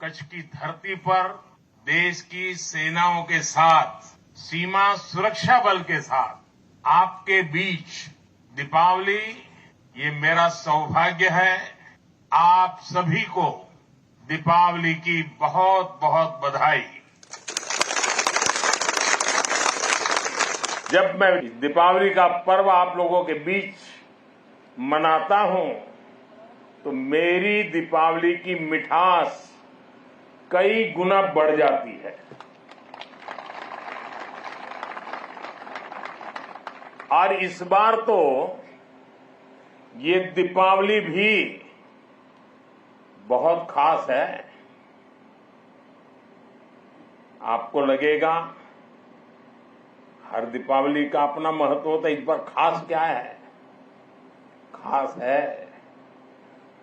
कच्छ की धरती पर देश की सेनाओं के साथ, सीमा सुरक्षा बल के साथ आपके बीच दीपावली ये मेरा सौभाग्य है। आप सभी को दीपावली की बहुत बहुत बधाई। जब मैं दीपावली का पर्व आप लोगों के बीच मनाता हूं तो मेरी दीपावली की मिठास कई गुना बढ़ जाती है। और इस बार तो ये दीपावली भी बहुत खास है। आपको लगेगा हर दीपावली का अपना महत्व होता है, इस बार खास क्या है? खास है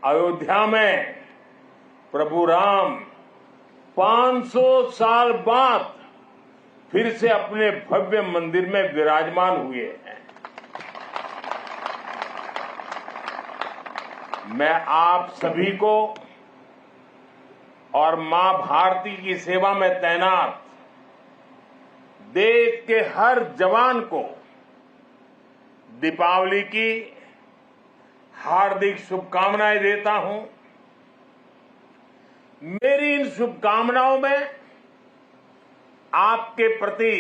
अयोध्या में प्रभु राम 500 साल बाद फिर से अपने भव्य मंदिर में विराजमान हुए हैं। मैं आप सभी को और मां भारती की सेवा में तैनात देश के हर जवान को दीपावली की हार्दिक शुभकामनाएं देता हूं। मेरी इन शुभकामनाओं में आपके प्रति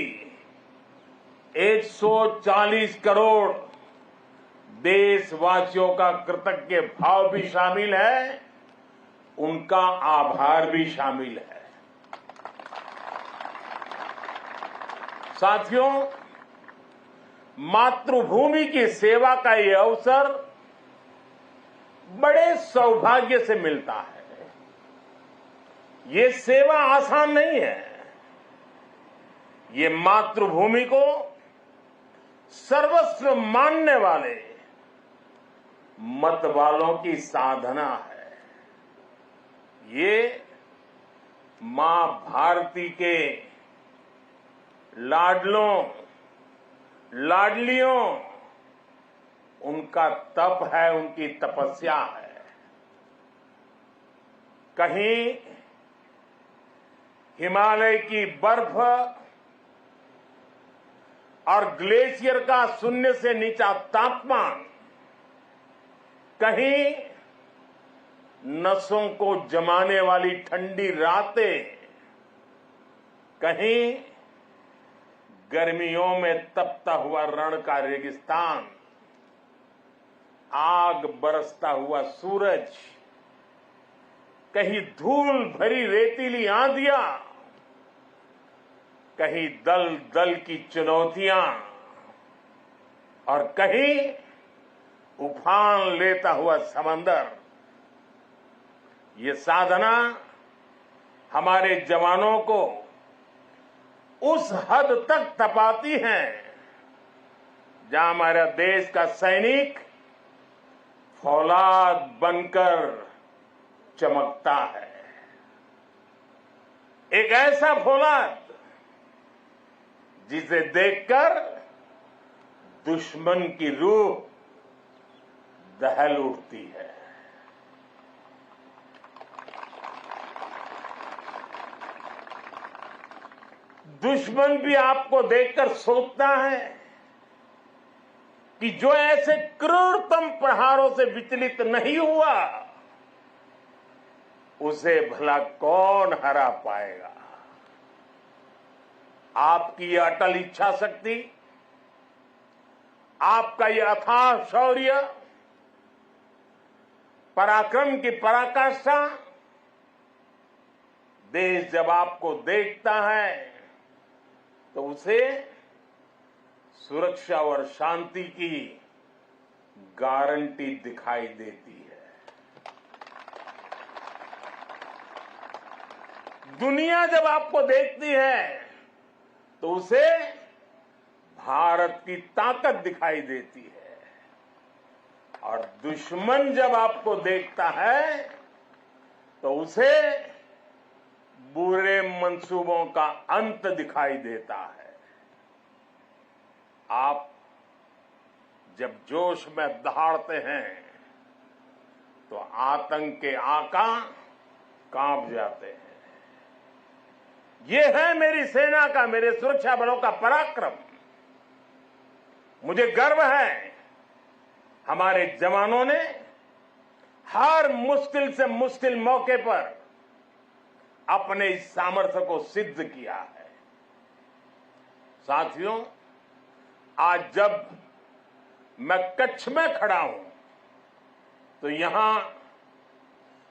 140 करोड़ देशवासियों का कृतज्ञ भाव भी शामिल है, उनका आभार भी शामिल है। साथियों, मातृभूमि की सेवा का ये अवसर बड़े सौभाग्य से मिलता है। ये सेवा आसान नहीं है। ये मातृभूमि को सर्वस्व मानने वाले मत वालों की साधना है। ये मां भारती के लाडलों लाडलियों उनका तप है, उनकी तपस्या है। कहीं हिमालय की बर्फ और ग्लेशियर का शून्य से नीचा तापमान, कहीं नसों को जमाने वाली ठंडी रातें, कहीं गर्मियों में तपता हुआ रण का रेगिस्तान, आग बरसता हुआ सूरज, कहीं धूल भरी रेतीली आंधियां, कहीं दल दल की चुनौतियां और कहीं उफान लेता हुआ समंदर। ये साधना हमारे जवानों को उस हद तक तपाती है जहां हमारा देश का सैनिक फौलाद बनकर चमकता है। एक ऐसा फौलाद जिसे देखकर दुश्मन की रूह दहल उठती है। दुश्मन भी आपको देखकर सोचता है कि जो ऐसे क्रूरतम प्रहारों से विचलित नहीं हुआ, उसे भला कौन हरा पाएगा। आपकी यह अटल इच्छा शक्ति, आपका यह अथाह शौर्य, पराक्रम की पराकाष्ठा, देश जब आपको देखता है तो उसे सुरक्षा और शांति की गारंटी दिखाई देती है। दुनिया जब आपको देखती है तो उसे भारत की ताकत दिखाई देती है, और दुश्मन जब आपको देखता है तो उसे बुरे मंसूबों का अंत दिखाई देता है। आप जब जोश में दहाड़ते हैं तो आतंक के आका कांप जाते हैं। ये है मेरी सेना का, मेरे सुरक्षा बलों का पराक्रम। मुझे गर्व है हमारे जवानों ने हर मुश्किल से मुश्किल मौके पर अपने इस सामर्थ्य को सिद्ध किया है। साथियों, आज जब मैं कच्छ में खड़ा हूं तो यहां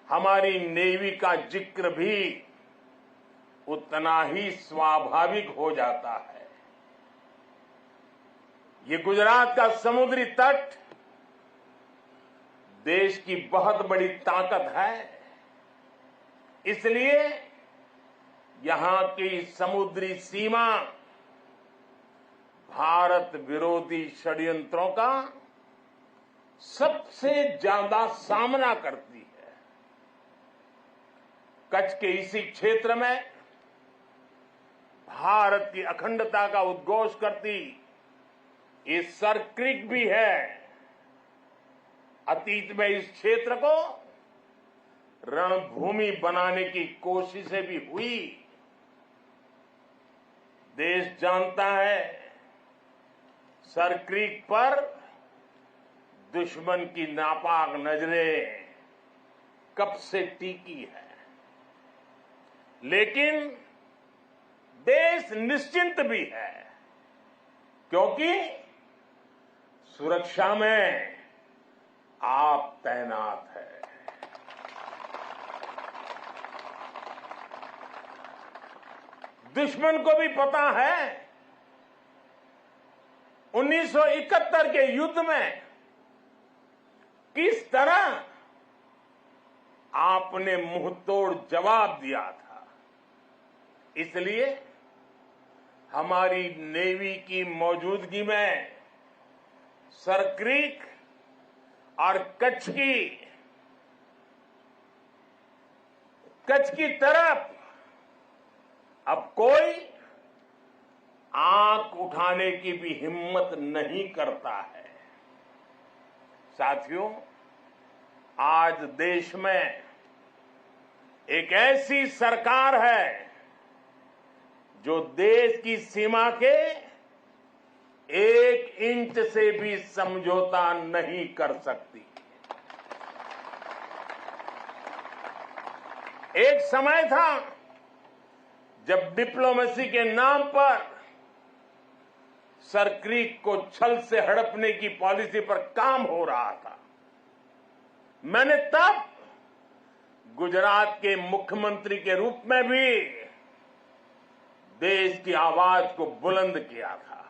हमारी नेवी का जिक्र भी उतना ही स्वाभाविक हो जाता है। ये गुजरात का समुद्री तट देश की बहुत बड़ी ताकत है। इसलिए यहां की समुद्री सीमा भारत विरोधी षड्यंत्रों का सबसे ज्यादा सामना करती है। कच्छ के इसी क्षेत्र में भारत की अखंडता का उद्घोष करती ये सर क्रीक भी है। अतीत में इस क्षेत्र को रणभूमि बनाने की कोशिशें भी हुई। देश जानता है सर क्रीक पर दुश्मन की नापाक नजरें कब से टिकी है, लेकिन देश निश्चिंत भी है क्योंकि सुरक्षा में आप तैनात है। दुश्मन को भी पता है 1971 के युद्ध में किस तरह आपने मुंहतोड़ जवाब दिया था। इसलिए हमारी नेवी की मौजूदगी में सर क्रीक और कच्छ की तरफ अब कोई आंख उठाने की भी हिम्मत नहीं करता है। साथियों, आज देश में एक ऐसी सरकार है जो देश की सीमा के 1 इंच से भी समझौता नहीं कर सकती। एक समय था जब डिप्लोमेसी के नाम पर सर क्रीक को छल से हड़पने की पॉलिसी पर काम हो रहा था। मैंने तब गुजरात के मुख्यमंत्री के रूप में भी देश की आवाज को बुलंद किया था।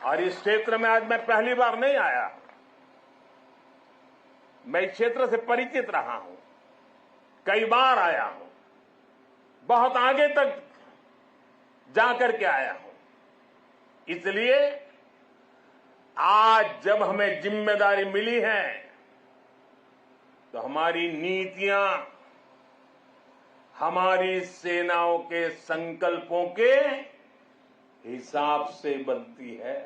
और इस क्षेत्र में आज मैं पहली बार नहीं आया, मैं इस क्षेत्र से परिचित रहा हूं, कई बार आया हूं, बहुत आगे तक जाकर के आया हूं। इसलिए आज जब हमें जिम्मेदारी मिली है तो हमारी नीतियां हमारी सेनाओं के संकल्पों के हिसाब से बनती है।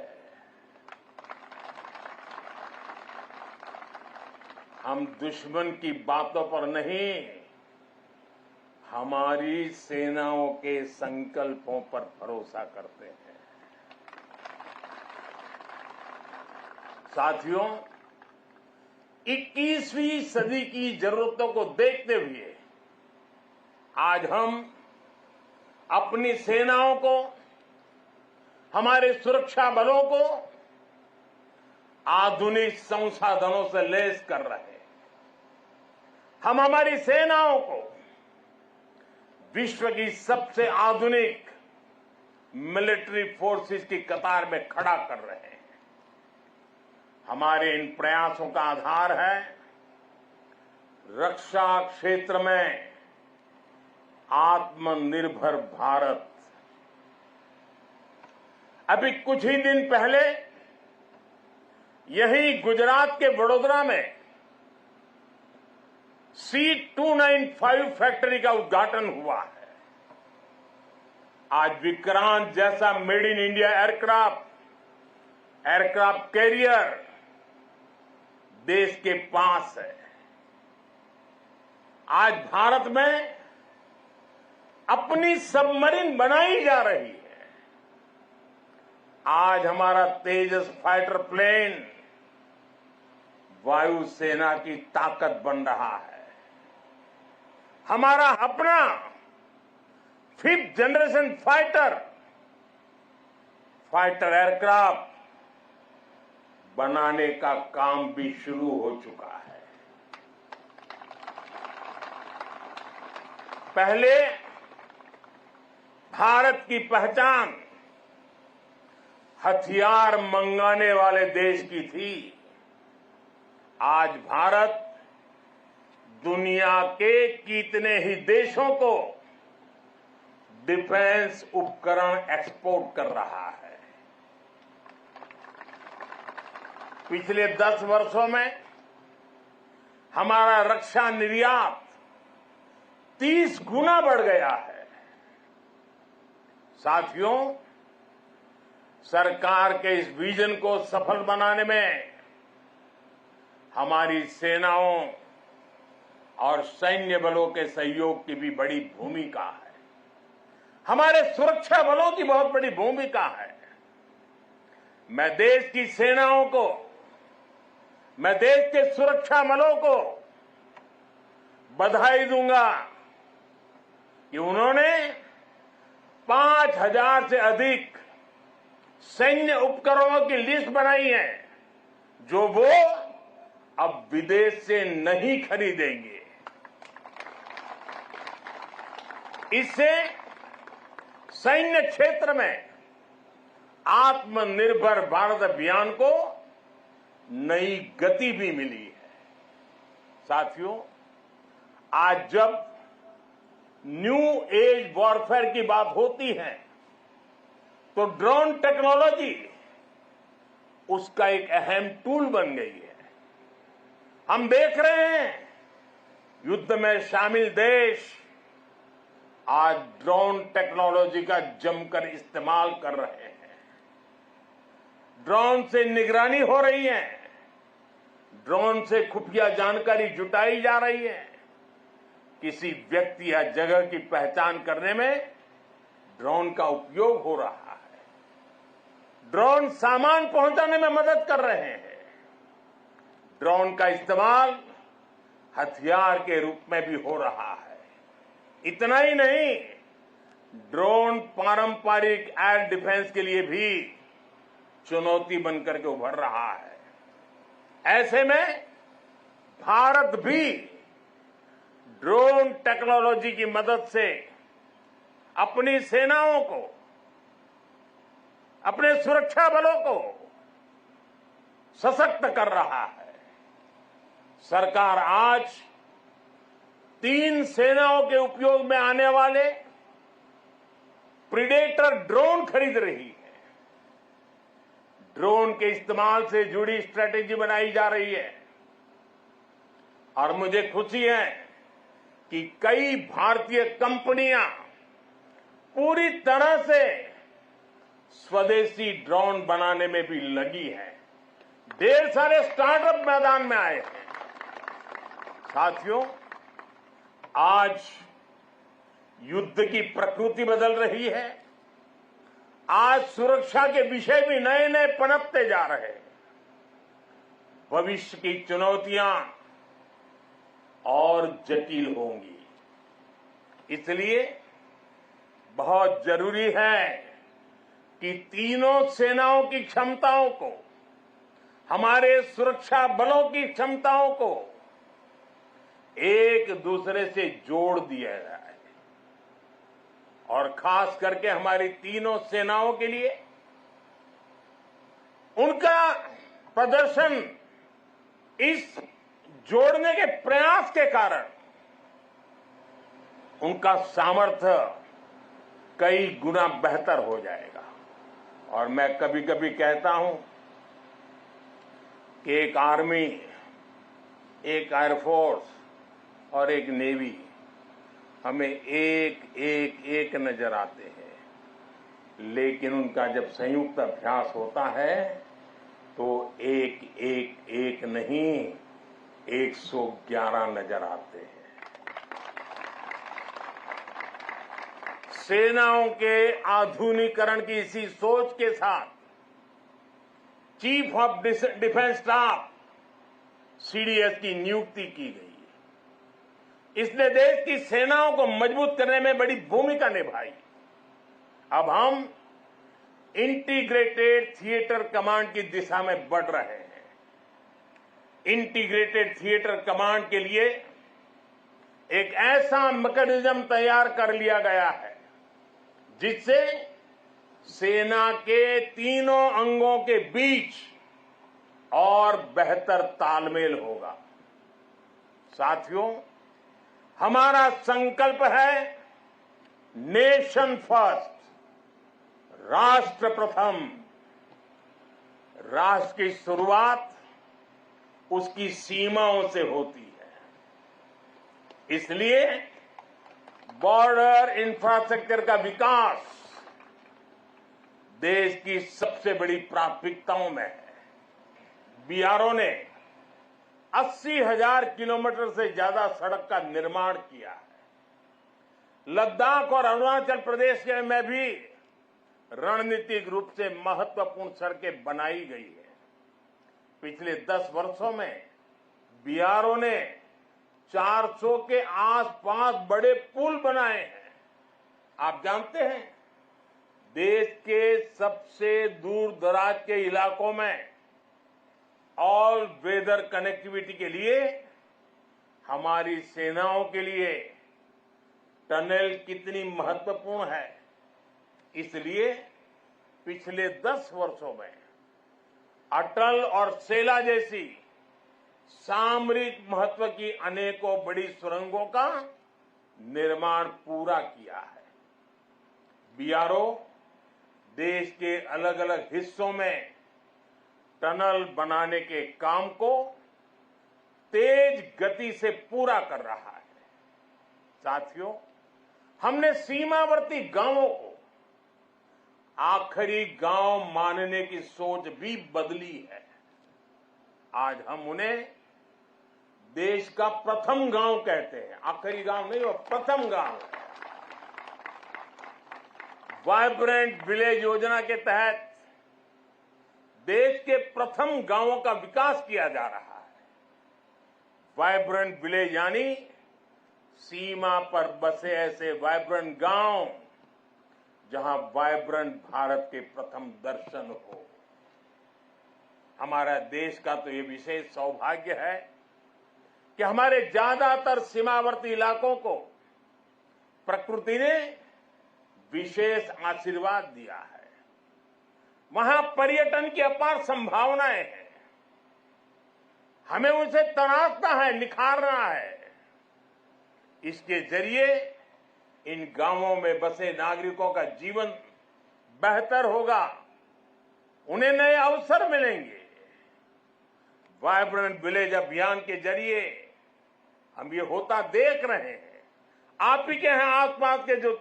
हम दुश्मन की बातों पर नहीं, हमारी सेनाओं के संकल्पों पर भरोसा करते हैं। साथियों, 21वीं सदी की जरूरतों को देखते हुए आज हम अपनी सेनाओं को, हमारे सुरक्षा बलों को आधुनिक संसाधनों से लैस कर रहे हैं। हम हमारी सेनाओं को विश्व की सबसे आधुनिक मिलिट्री फोर्सेस की कतार में खड़ा कर रहे हैं। हमारे इन प्रयासों का आधार है रक्षा क्षेत्र में आत्मनिर्भर भारत। अभी कुछ ही दिन पहले यही गुजरात के वडोदरा में C295 फैक्ट्री का उद्घाटन हुआ है। आज विक्रांत जैसा made in India aircraft carrier देश के पास है। आज भारत में अपनी सबमरीन बनाई जा रही है। आज हमारा तेजस फाइटर प्लेन वायुसेना की ताकत बन रहा है। हमारा अपना 5th जनरेशन फाइटर एयरक्राफ्ट बनाने का काम भी शुरू हो चुका है। पहले भारत की पहचान हथियार मंगाने वाले देश की थी। आज भारत दुनिया के कितने ही देशों को डिफेंस उपकरण एक्सपोर्ट कर रहा है। पिछले 10 वर्षों में हमारा रक्षा निर्यात 30 गुना बढ़ गया है। साथियों, सरकार के इस विजन को सफल बनाने में हमारी सेनाओं और सैन्य बलों के सहयोग की भी बड़ी भूमिका है। हमारे सुरक्षा बलों की बहुत बड़ी भूमिका है। मैं देश की सेनाओं को, मैं देश के सुरक्षा बलों को बधाई दूंगा कि उन्होंने 5000 से अधिक सैन्य उपकरणों की लिस्ट बनाई है जो वो अब विदेश से नहीं खरीदेंगे। इससे सैन्य क्षेत्र में आत्मनिर्भर भारत अभियान को नई गति भी मिली है। साथियों, आज जब न्यू एज वॉरफेयर की बात होती है तो ड्रोन टेक्नोलॉजी उसका एक अहम टूल बन गई है। हम देख रहे हैं युद्ध में शामिल देश आज ड्रोन टेक्नोलॉजी का जमकर इस्तेमाल कर रहे हैं। ड्रोन से निगरानी हो रही है, ड्रोन से खुफिया जानकारी जुटाई जा रही है। किसी व्यक्ति या जगह की पहचान करने में ड्रोन का उपयोग हो रहा है। ड्रोन सामान पहुंचाने में मदद कर रहे हैं। ड्रोन का इस्तेमाल हथियार के रूप में भी हो रहा है। इतना ही नहीं, ड्रोन पारंपरिक एयर डिफेंस के लिए भी चुनौती बनकर के उभर रहा है। ऐसे में भारत भी ड्रोन टेक्नोलॉजी की मदद से अपनी सेनाओं को, अपने सुरक्षा बलों को सशक्त कर रहा है। सरकार आज 3 सेनाओं के उपयोग में आने वाले प्रीडेटर ड्रोन खरीद रही है। ड्रोन के इस्तेमाल से जुड़ी स्ट्रेटेजी बनाई जा रही है और मुझे खुशी है कि कई भारतीय कंपनियां पूरी तरह से स्वदेशी ड्रोन बनाने में भी लगी हैं। ढेर सारे स्टार्टअप मैदान में आए हैं। साथियों, आज युद्ध की प्रकृति बदल रही है। आज सुरक्षा के विषय भी नए नए पनपते जा रहे हैं। भविष्य की चुनौतियां और जटिल होंगी। इसलिए बहुत जरूरी है कि तीनों सेनाओं की क्षमताओं को, हमारे सुरक्षा बलों की क्षमताओं को एक दूसरे से जोड़ दिया जाए और खास करके हमारी तीनों सेनाओं के लिए उनका प्रदर्शन इस जोड़ने के प्रयास के कारण उनका सामर्थ्य कई गुना बेहतर हो जाएगा। और मैं कभी कभी कहता हूं कि एक आर्मी, एक एयरफोर्स और एक नेवी हमें एक नजर आते हैं, लेकिन उनका जब संयुक्त अभ्यास होता है तो एक नहीं 111 नजर आते हैं। सेनाओं के आधुनिकीकरण की इसी सोच के साथ chief of defence staff CDS की नियुक्ति की गई है। इसने देश की सेनाओं को मजबूत करने में बड़ी भूमिका निभाई। अब हम इंटीग्रेटेड थिएटर कमांड की दिशा में बढ़ रहे हैं। इंटीग्रेटेड थिएटर कमांड के लिए एक ऐसा मैकेनिज्म तैयार कर लिया गया है जिससे सेना के तीनों अंगों के बीच और बेहतर तालमेल होगा। साथियों, हमारा संकल्प है नेशन फर्स्ट, राष्ट्र प्रथम। राष्ट्र की शुरुआत उसकी सीमाओं से होती है। इसलिए बॉर्डर इंफ्रास्ट्रक्चर का विकास देश की सबसे बड़ी प्राथमिकताओं में है। बीआरओ ने 80,000 किलोमीटर से ज्यादा सड़क का निर्माण किया है। लद्दाख और अरुणाचल प्रदेश में भी रणनीतिक रूप से महत्वपूर्ण सड़कें बनाई गई है। पिछले 10 वर्षों में बीआरओ ने 400 के आसपास बड़े पुल बनाए हैं। आप जानते हैं, देश के सबसे दूर दराज के इलाकों में ऑल वेदर कनेक्टिविटी के लिए हमारी सेनाओं के लिए टनल कितनी महत्वपूर्ण है। इसलिए पिछले 10 वर्षों में अटल और सेला जैसी सामरिक महत्व की अनेकों बड़ी सुरंगों का निर्माण पूरा किया है। बीआरओ देश के अलग अलग हिस्सों में टनल बनाने के काम को तेज गति से पूरा कर रहा है। साथियों, हमने सीमावर्ती गांवों को आखिरी गांव मानने की सोच भी बदली है। आज हम उन्हें देश का प्रथम गांव कहते हैं। आखिरी गांव नहीं, वो प्रथम गांव है। वाइब्रेंट विलेज योजना के तहत देश के प्रथम गांवों का विकास किया जा रहा है। वाइब्रेंट विलेज यानी सीमा पर बसे ऐसे वाइब्रेंट गांव जहां वाइब्रेंट भारत के प्रथम दर्शन हो। हमारा देश का तो ये विशेष सौभाग्य है कि हमारे ज्यादातर सीमावर्ती इलाकों को प्रकृति ने विशेष आशीर्वाद दिया है। वहां पर्यटन की अपार संभावनाएं हैं। हमें उसे तराशना है, निखारना है। इसके जरिए इन गांवों में बसे नागरिकों का जीवन बेहतर होगा, उन्हें नए अवसर मिलेंगे। वाइब्रेंट विलेज अभियान के जरिए हम ये होता देख रहे हैं। आप ही के यहाँ आसपास के जो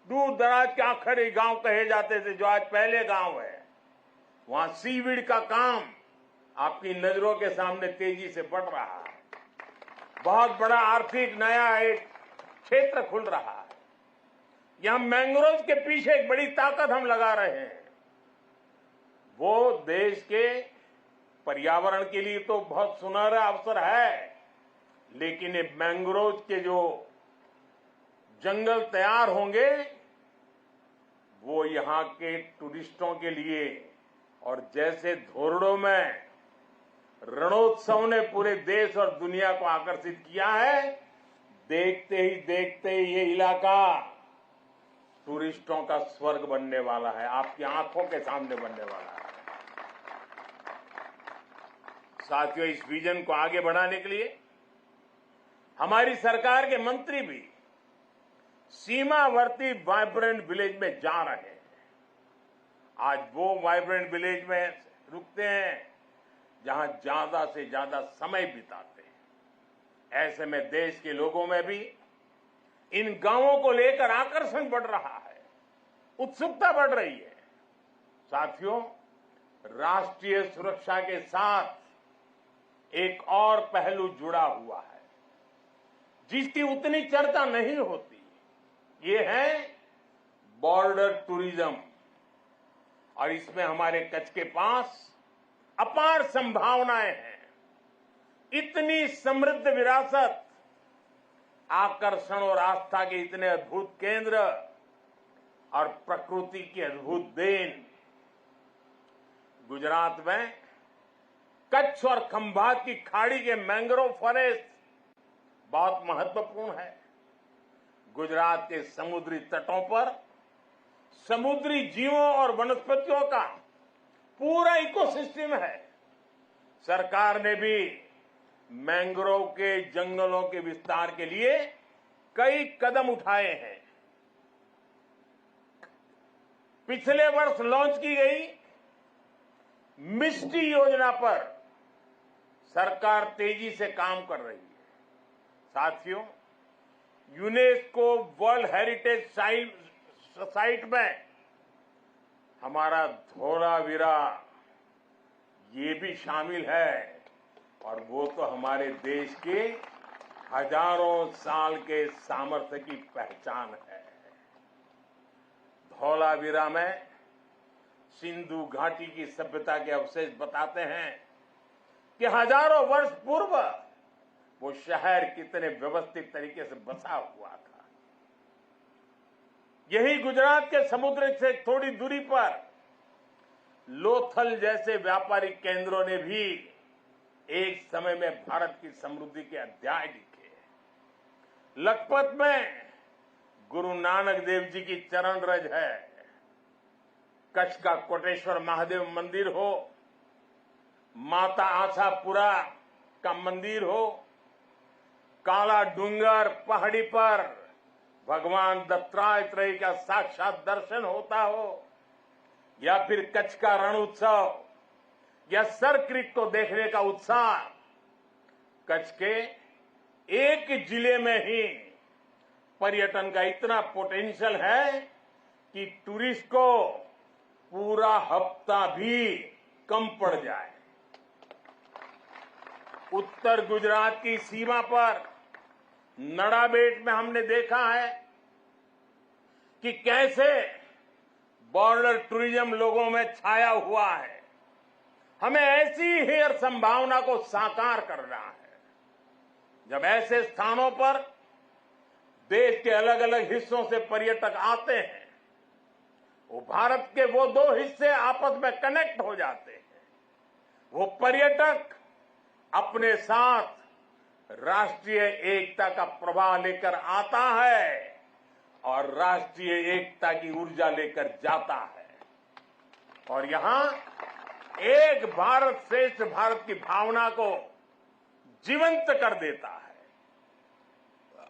दूर दराज के आखिरी गांव कहे जाते थे, जो आज पहले गांव है, वहां सीवीड का काम आपकी नजरों के सामने तेजी से बढ़ रहा है। बहुत बड़ा आर्थिक नया एक क्षेत्र खुल रहा है। यहां मैंग्रोव के पीछे एक बड़ी ताकत हम लगा रहे हैं। वो देश के पर्यावरण के लिए तो बहुत सुनहरा अवसर है, लेकिन ये मैंग्रोव के जो जंगल तैयार होंगे वो यहां के टूरिस्टों के लिए, और जैसे धोरडो में रणोत्सव ने पूरे देश और दुनिया को आकर्षित किया है, देखते ही ये इलाका टूरिस्टों का स्वर्ग बनने वाला है, आपकी आंखों के सामने बनने वाला है। साथियों, इस विजन को आगे बढ़ाने के लिए हमारी सरकार के मंत्री भी सीमावर्ती वाइब्रेंट विलेज में जा रहे हैं। आज वो वाइब्रेंट विलेज में रुकते हैं जहां ज्यादा से ज्यादा समय बिताते हैं। ऐसे में देश के लोगों में भी इन गांवों को लेकर आकर्षण बढ़ रहा है, उत्सुकता बढ़ रही है। साथियों, राष्ट्रीय सुरक्षा के साथ एक और पहलू जुड़ा हुआ है जिसकी उतनी चर्चा नहीं होती। ये है बॉर्डर टूरिज्म, और इसमें हमारे कच्छ के पास अपार संभावनाएं हैं। इतनी समृद्ध विरासत, आकर्षण और आस्था के इतने अद्भुत केंद्र और प्रकृति की अद्भुत देन। गुजरात में कच्छ और खंभात की खाड़ी के मैंग्रोव फॉरेस्ट बहुत महत्वपूर्ण है। गुजरात के समुद्री तटों पर समुद्री जीवों और वनस्पतियों का पूरा इकोसिस्टम है। सरकार ने भी मैंग्रोव के जंगलों के विस्तार के लिए कई कदम उठाए हैं। पिछले वर्ष लॉन्च की गई मिस्टी योजना पर सरकार तेजी से काम कर रही है। साथियों, यूनेस्को वर्ल्ड हेरिटेज साइट में हमारा धोलावीरा ये भी शामिल है, और वो तो हमारे देश के हजारों साल के सामर्थ्य की पहचान है। धौलावीरा में सिंधु घाटी की सभ्यता के अवशेष बताते हैं कि हजारों वर्ष पूर्व वो शहर कितने व्यवस्थित तरीके से बसा हुआ था। यही गुजरात के समुद्र से थोड़ी दूरी पर लोथल जैसे व्यापारिक केंद्रों ने भी एक समय में भारत की समृद्धि के अध्याय लिखे। लखपत में गुरु नानक देव जी की चरण रज है। कच्छ का कोटेश्वर महादेव मंदिर हो, माता आशापुरा का मंदिर हो, काला डूंगर पहाड़ी पर भगवान दत्तात्रेय का साक्षात दर्शन होता हो, या फिर कच्छ का रण उत्सव या सर्किट को देखने का उत्साह। कच्छ के एक जिले में ही पर्यटन का इतना पोटेंशियल है कि टूरिस्ट को पूरा हफ्ता भी कम पड़ जाए। उत्तर गुजरात की सीमा पर नड़ाबेट में हमने देखा है कि कैसे बॉर्डर टूरिज्म लोगों में छाया हुआ है। हमें ऐसी ही हर संभावना को साकार करना है। जब ऐसे स्थानों पर देश के अलग अलग हिस्सों से पर्यटक आते हैं, वो भारत के वो दो हिस्से आपस में कनेक्ट हो जाते हैं। वो पर्यटक अपने साथ राष्ट्रीय एकता का प्रवाह लेकर आता है और राष्ट्रीय एकता की ऊर्जा लेकर जाता है, और यहां एक भारत श्रेष्ठ भारत की भावना को जीवंत कर देता है,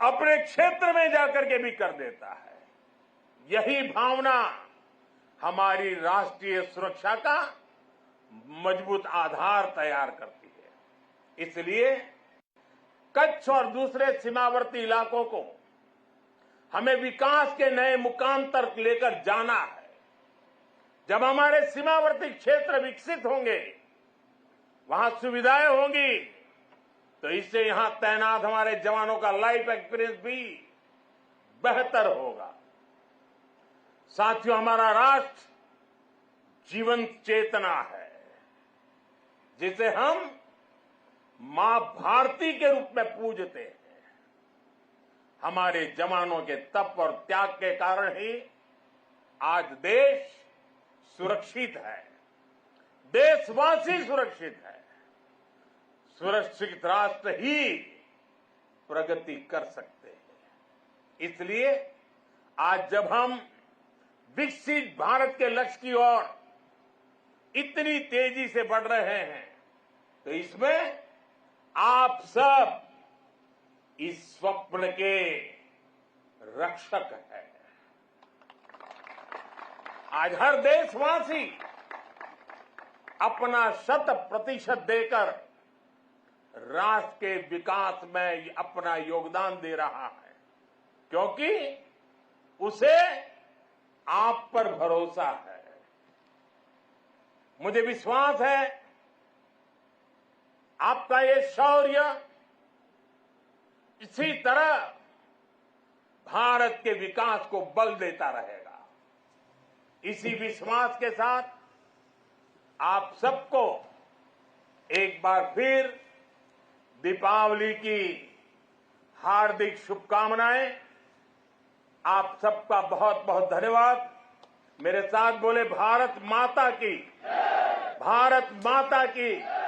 अपने क्षेत्र में जाकर के भी कर देता है। यही भावना हमारी राष्ट्रीय सुरक्षा का मजबूत आधार तैयार करती है। इसलिए कच्छ और दूसरे सीमावर्ती इलाकों को हमें विकास के नए मुकाम तक लेकर जाना है। जब हमारे सीमावर्ती क्षेत्र विकसित होंगे, वहां सुविधाएं होंगी, तो इससे यहां तैनात हमारे जवानों का लाइफ एक्सपीरियंस भी बेहतर होगा। साथियों, हमारा राष्ट्र जीवंत चेतना है, जिसे हम मां भारती के रूप में पूजते हैं। हमारे जवानों के तप और त्याग के कारण ही आज देश सुरक्षित है, देशवासी सुरक्षित है। सुरक्षित राष्ट्र ही प्रगति कर सकते हैं। इसलिए आज जब हम विकसित भारत के लक्ष्य की ओर इतनी तेजी से बढ़ रहे हैं, तो इसमें आप सब इस स्वप्न के रक्षक हैं। आज हर देशवासी अपना 100% देकर राष्ट्र के विकास में अपना योगदान दे रहा है, क्योंकि उसे आप पर भरोसा है। मुझे विश्वास है आपका ये शौर्य इसी तरह भारत के विकास को बल देता रहेगा। इसी विश्वास के साथ आप सबको एक बार फिर दीपावली की हार्दिक शुभकामनाएं। आप सबका बहुत बहुत धन्यवाद। मेरे साथ बोले भारत माता की, भारत माता की।